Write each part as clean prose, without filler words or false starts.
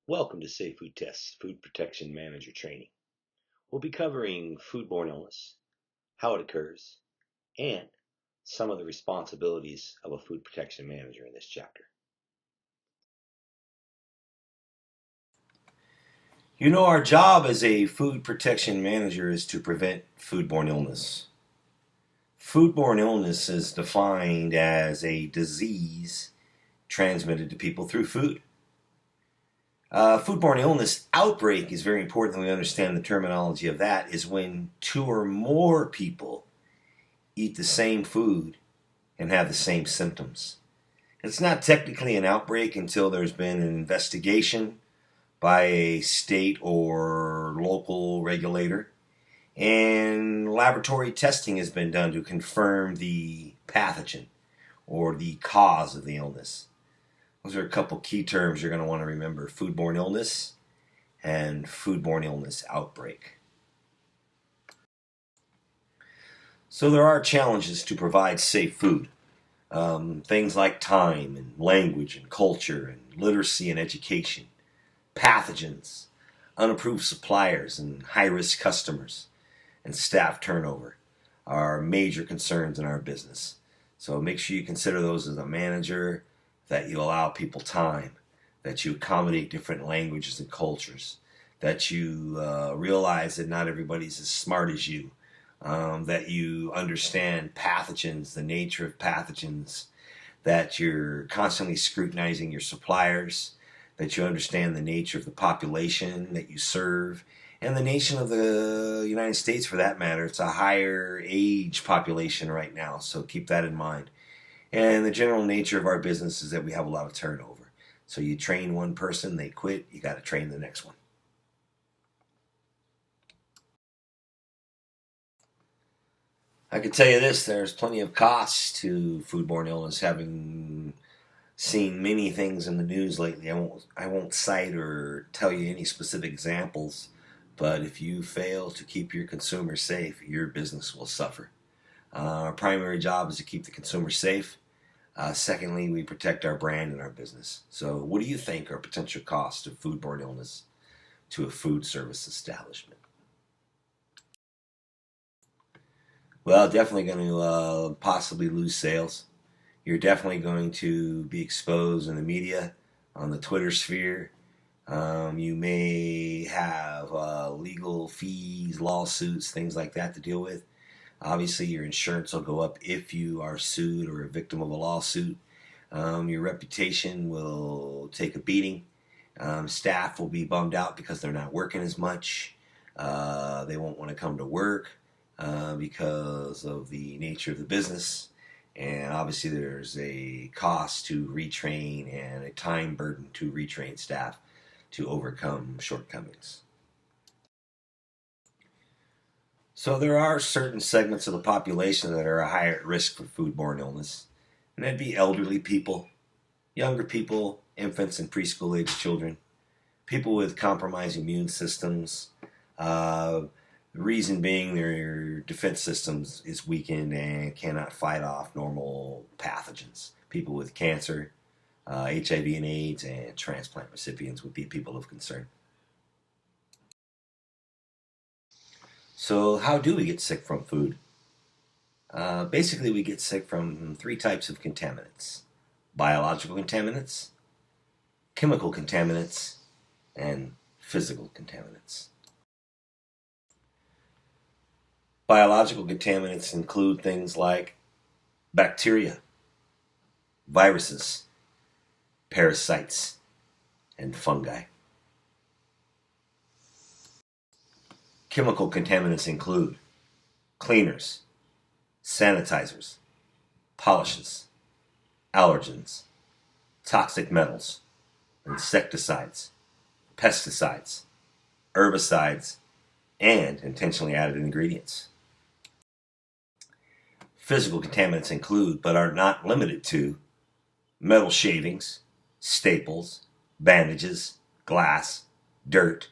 Welcome to Safe Food Tests Food Protection Manager Training. We'll be covering foodborne illness, how it occurs, and some of the responsibilities of a food protection manager in this chapter. You know, our job as a food protection manager is to prevent foodborne illness. Foodborne illness is defined as a disease transmitted to people through food. Foodborne illness outbreak is very important that we understand the terminology of that, is when two or more people eat the same food and have the same symptoms. It's not technically an outbreak until there's been an investigation by a state or local regulator, and laboratory testing has been done to confirm the pathogen or the cause of the illness. Those are a couple key terms you're going to want to remember: foodborne illness and foodborne illness outbreak. So there are challenges to provide safe food. Things like time and language and culture and literacy and education, pathogens, unapproved suppliers and high-risk customers, and staff turnover are major concerns in our business. So make sure you consider those as a manager, that you allow people time, that you accommodate different languages and cultures, that you realize that not everybody's as smart as you, that you understand pathogens, the nature of pathogens, that you're constantly scrutinizing your suppliers, that you understand the nature of the population that you serve, and the nation of the United States for that matter. It's a higher age population right now, so keep that in mind. And the general nature of our business is that we have a lot of turnover. So you train one person, they quit, you got to train the next one. I can tell you this, there's plenty of costs to foodborne illness, having seen many things in the news lately. I won't cite or tell you any specific examples, but if you fail to keep your consumer safe, your business will suffer. Our primary job is to keep the consumer safe. Secondly, we protect our brand and our business. So what do you think are potential costs of foodborne illness to a food service establishment? Well, definitely going to possibly lose sales. You're definitely going to be exposed in the media, on the Twitter sphere. You may have legal fees, lawsuits, things like that to deal with. Obviously, your insurance will go up if you are sued or a victim of a lawsuit. Your reputation will take a beating. Staff will be bummed out because they're not working as much. They won't want to come to work because of the nature of the business. And obviously, there's a cost to retrain and a time burden to retrain staff to overcome shortcomings. So there are certain segments of the population that are higher at risk for foodborne illness, and that'd be elderly people, younger people, infants and preschool age children, people with compromised immune systems. The reason being their defense systems is weakened and cannot fight off normal pathogens. People with cancer, HIV and AIDS, and transplant recipients would be people of concern. So how do we get sick from food? Basically, we get sick from three types of contaminants: biological contaminants, chemical contaminants, and physical contaminants. Biological contaminants include things like bacteria, viruses, parasites, and fungi. Chemical contaminants include cleaners, sanitizers, polishes, allergens, toxic metals, insecticides, pesticides, herbicides, and intentionally added ingredients. Physical contaminants include, but are not limited to, metal shavings, staples, bandages, glass, dirt,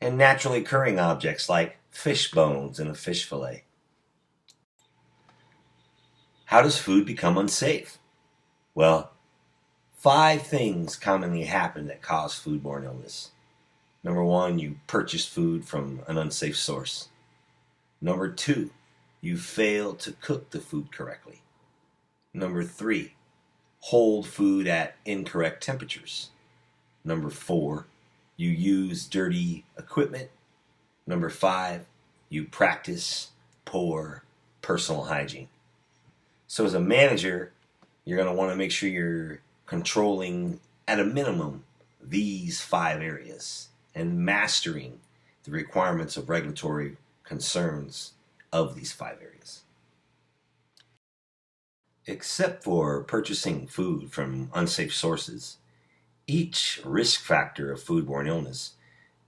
and naturally occurring objects like fish bones in a fish fillet. How does food become unsafe? Well, 5 things commonly happen that cause foodborne illness. Number 1, you purchase food from an unsafe source. Number 2, you fail to cook the food correctly. Number 3, hold food at incorrect temperatures. Number 4, you use dirty equipment. Number 5, you practice poor personal hygiene. So as a manager, you're going to want to make sure you're controlling, at a minimum, these 5 areas and mastering the requirements of regulatory concerns of these 5 areas. Except for purchasing food from unsafe sources, each risk factor of foodborne illness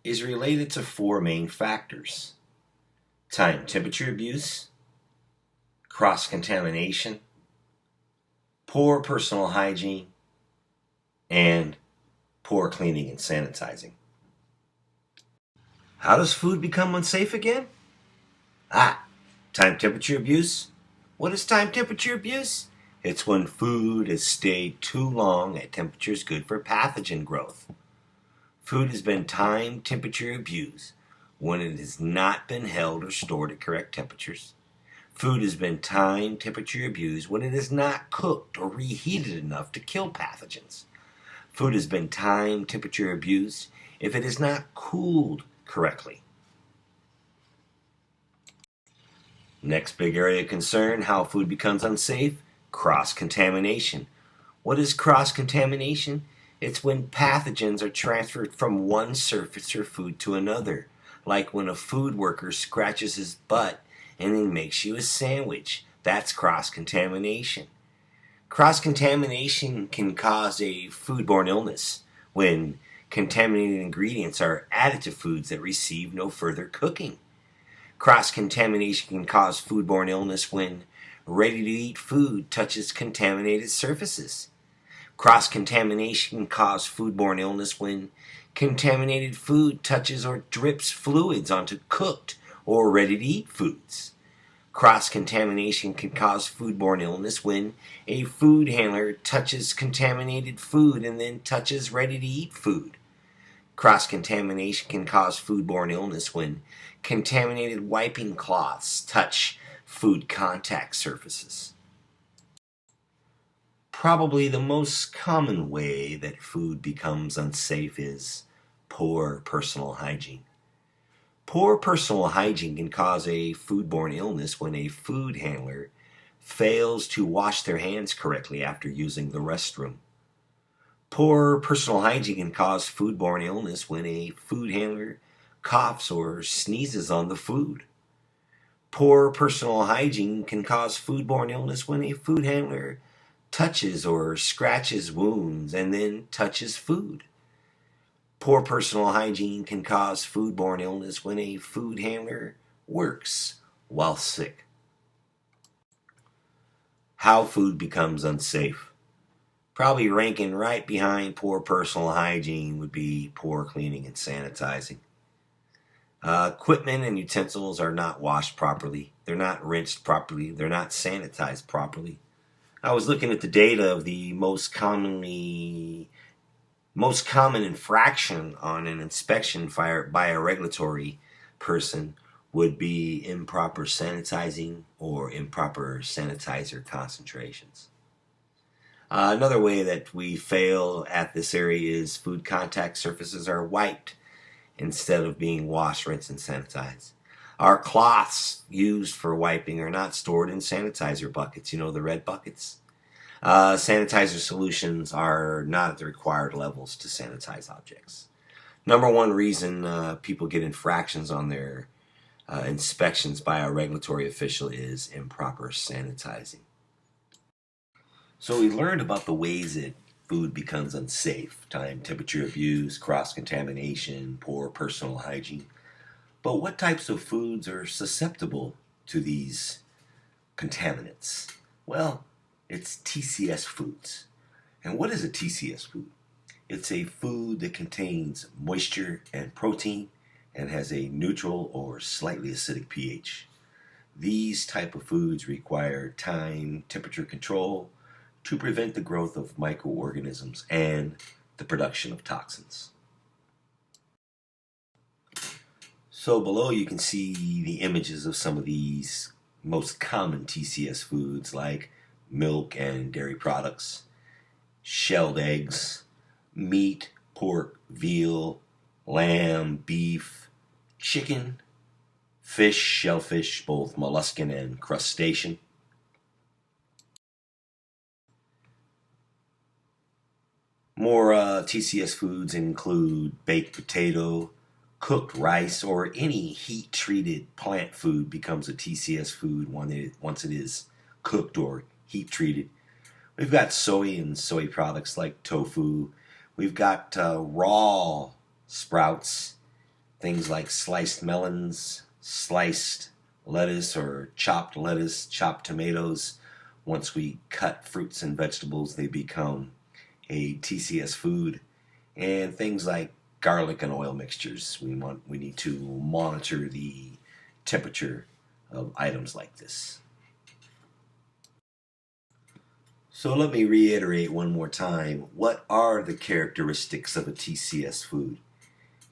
is related to 4 main factors: time temperature abuse, cross-contamination, poor personal hygiene, and poor cleaning and sanitizing. How does food become unsafe again? Time temperature abuse. What is time temperature abuse? It's when food has stayed too long at temperatures good for pathogen growth. Food has been time temperature abused when it has not been held or stored at correct temperatures. Food has been time temperature abused when it is not cooked or reheated enough to kill pathogens. Food has been time temperature abused if it is not cooled correctly. Next big area of concern, how food becomes unsafe: cross-contamination. What is cross-contamination? It's when pathogens are transferred from one surface or food to another, like when a food worker scratches his butt and then makes you a sandwich. That's cross-contamination. Cross-contamination can cause a foodborne illness when contaminated ingredients are added to foods that receive no further cooking. Cross-contamination can cause foodborne illness when ready-to-eat food touches contaminated surfaces. Cross-contamination can cause foodborne illness when contaminated food touches or drips fluids onto cooked or ready-to-eat foods. Cross-contamination can cause foodborne illness when a food handler touches contaminated food and then touches ready-to-eat food. Cross-contamination can cause foodborne illness when contaminated wiping cloths touch food contact surfaces. Probably the most common way that food becomes unsafe is poor personal hygiene. Poor personal hygiene can cause a foodborne illness when a food handler fails to wash their hands correctly after using the restroom. Poor personal hygiene can cause foodborne illness when a food handler coughs or sneezes on the food. Poor personal hygiene can cause foodborne illness when a food handler touches or scratches wounds and then touches food. Poor personal hygiene can cause foodborne illness when a food handler works while sick. How food becomes unsafe. Probably ranking right behind poor personal hygiene would be poor cleaning and sanitizing. Equipment and utensils are not washed properly. They're not rinsed properly. They're not sanitized properly. I was looking at the data of the most common infraction on an inspection by a regulatory person would be improper sanitizing or improper sanitizer concentrations. Another way that we fail at this area is food contact surfaces are wiped instead of being washed, rinsed, and sanitized. Our cloths used for wiping are not stored in sanitizer buckets, the red buckets. Sanitizer solutions are not at the required levels to sanitize objects. Number one reason people get infractions on their inspections by a regulatory official is improper sanitizing. So we learned about the ways that food becomes unsafe: time, temperature abuse, cross-contamination, poor personal hygiene. But what types of foods are susceptible to these contaminants? Well, it's TCS foods. And what is a TCS food? It's a food that contains moisture and protein and has a neutral or slightly acidic pH. These type of foods require time, temperature control, to prevent the growth of microorganisms and the production of toxins. So below you can see the images of some of these most common TCS foods like milk and dairy products, shelled eggs, meat, pork, veal, lamb, beef, chicken, fish, shellfish, both molluscan and crustacean. More TCS foods include baked potato, cooked rice, or any heat-treated plant food becomes a TCS food once it is cooked or heat-treated. We've got soy and soy products like tofu. We've got raw sprouts, things like sliced melons, sliced lettuce or chopped lettuce, chopped tomatoes. Once we cut fruits and vegetables, they become a TCS food. And things like garlic and oil mixtures. We need to monitor the temperature of items like this. So let me reiterate one more time. What are the characteristics of a TCS food?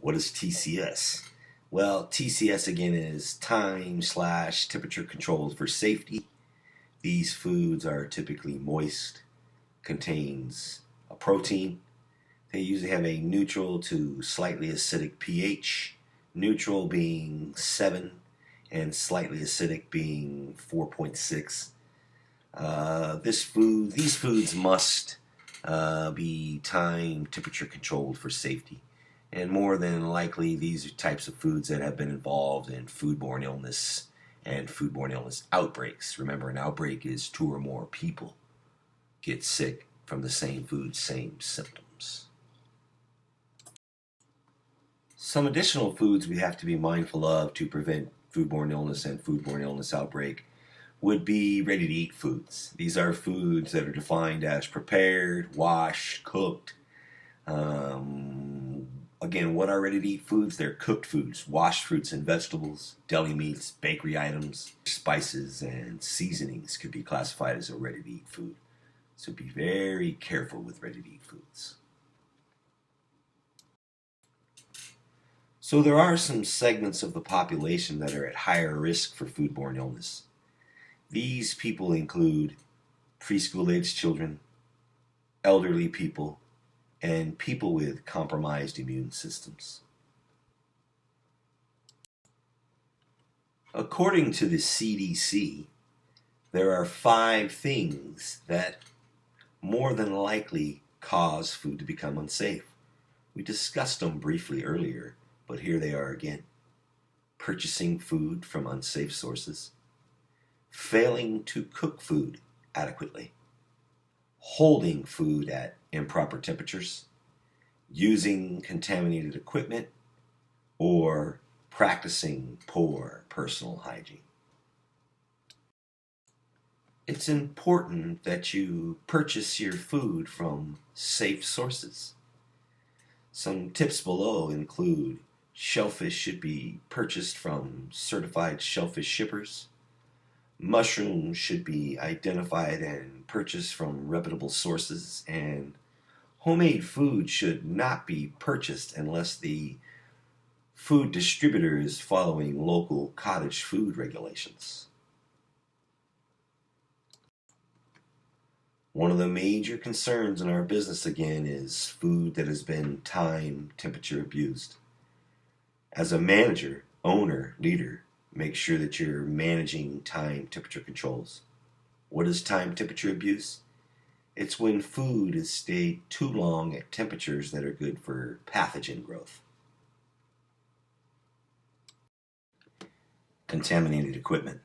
What is TCS? Well, TCS again is time/temperature controlled for safety. These foods are typically moist, contains a protein. They usually have a neutral to slightly acidic pH, neutral being 7 and slightly acidic being 4.6. These foods must be time temperature controlled for safety. And more than likely, these are types of foods that have been involved in foodborne illness and foodborne illness outbreaks. Remember, an outbreak is 2 or more people get sick from the same food, same symptoms. Some additional foods we have to be mindful of to prevent foodborne illness and foodborne illness outbreak would be ready-to-eat foods. These are foods that are defined as prepared, washed, cooked. Again, what are ready-to-eat foods? They're cooked foods, washed fruits and vegetables, deli meats, bakery items, spices, and seasonings could be classified as a ready-to-eat food. So be very careful with ready-to-eat foods. So there are some segments of the population that are at higher risk for foodborne illness. These people include preschool-aged children, elderly people, and people with compromised immune systems. According to the CDC, there are 5 things that more than likely cause food to become unsafe. We discussed them briefly earlier, but here they are again. Purchasing food from unsafe sources, failing to cook food adequately, holding food at improper temperatures, using contaminated equipment, or practicing poor personal hygiene. It's important that you purchase your food from safe sources. Some tips below include shellfish should be purchased from certified shellfish shippers. Mushrooms should be identified and purchased from reputable sources, and homemade food should not be purchased unless the food distributor is following local cottage food regulations. One of the major concerns in our business again is food that has been time temperature abused. As a manager, owner, leader, make sure that you're managing time temperature controls. What is time temperature abuse? It's when food has stayed too long at temperatures that are good for pathogen growth. Contaminated equipment.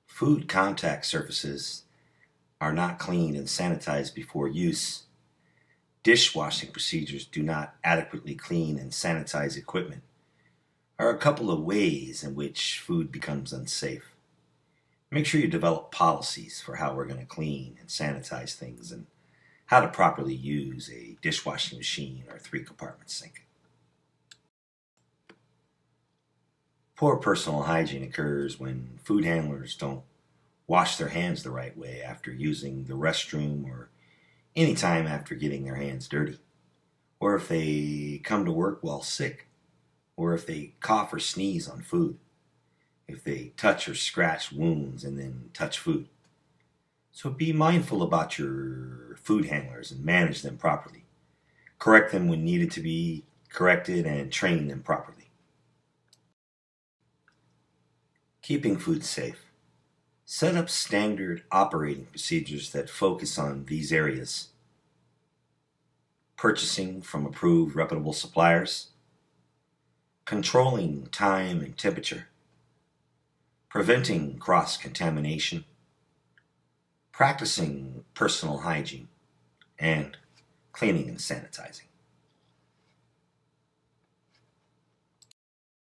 Food contact surfaces are not cleaned and sanitized before use. Dishwashing procedures do not adequately clean and sanitize equipment. Are a couple of ways in which food becomes unsafe. Make sure you develop policies for how we're going to clean and sanitize things and how to properly use a dishwashing machine or 3-compartment sink. Poor personal hygiene occurs when food handlers don't wash their hands the right way after using the restroom or any time after getting their hands dirty, or if they come to work while sick, or if they cough or sneeze on food, if they touch or scratch wounds and then touch food. So be mindful about your food handlers and manage them properly. Correct them when needed to be corrected and train them properly. Keeping food safe. Set up standard operating procedures that focus on these areas: purchasing from approved reputable suppliers, controlling time and temperature, preventing cross-contamination, practicing personal hygiene, and cleaning and sanitizing.